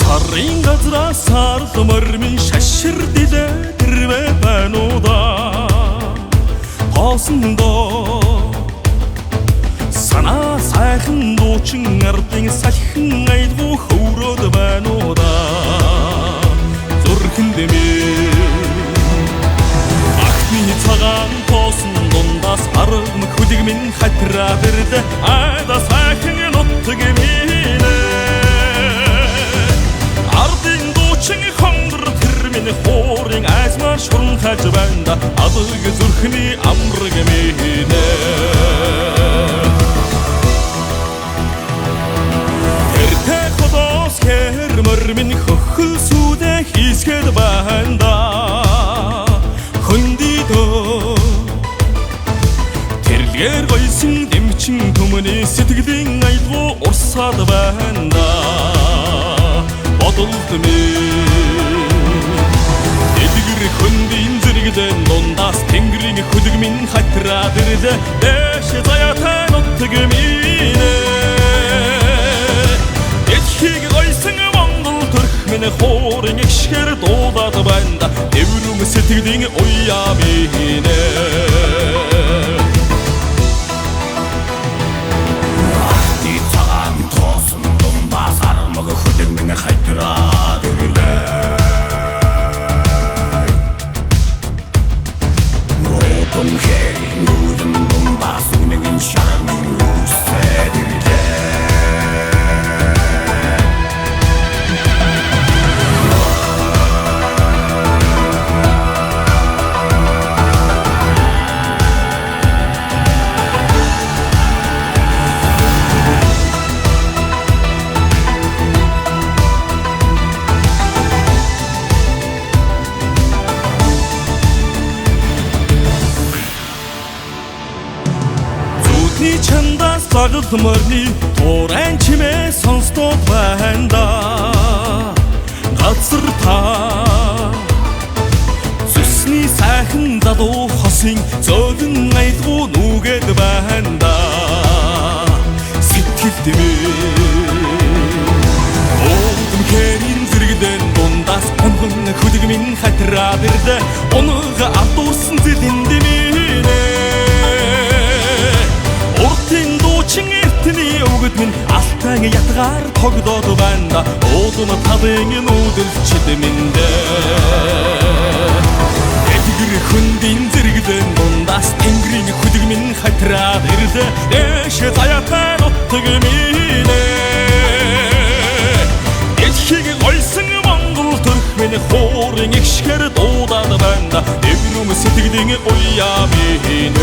Сарын газраас сарлмармын шашир дилээ тэрвэ байнуда хоосондоо санаа сайхан дуучин ардын салхин айдгуу хөврөөд байнуда зүрхэн дэмээ ахны цагаан тоосон дундаас аргам хөдөг минь хатраад ирлээ айда сайхан нутаг минь ардын дуучин хонгор тэр минь хоорын айсмаар шурн хаж байна абыг зүрхний амраг минь Мөрмин хөхөл сүдэ хийсгэд байна хөндидөө тэрлэр гойсон дэмчин төмөний сэтгэлийн айдгуу урсаад байна бодолд минь эдгэр хөндийн зэрэгдэн дундаас тэнгэрийн хөдөг минь хатраад ирлээ дэш заяатай нутаг минь эдхийг гойсон Минь хоорын ишгэр дуудаад байна эврүм сэтгэлийн уяа минь ахти цагаан тоосон дундаас армаг хөдөг минь хатраад ирлээ нотон хей нүдэн дундаас үнэгэн шармын үсээд ирлээ Чандаас загламарны туурайн чимээ сонсдод байна газар та зүсний сайхан залуу хосын зөөлөн айдгуу нүгэд байна сэтгэл дэмээ өөдөн зэрэгдэн дундаас онгон хөдөг минь хатраад ирлээ оног ардуусан зэлэн дэмээ Чингэртний өгд минь алтан ятгаар тогдоод байна уудын тавын нүүдэлчд минь эдгэр хөндийн зэрэгдэн дундаас тэнгэрийн хөдөг минь хатраад ирлээ дэш заяатай нутаг минь эдхийг гойсон монгол төрх минь хоорын ишгэр дуудаад байна эврүм сэтгэлийн уяа минь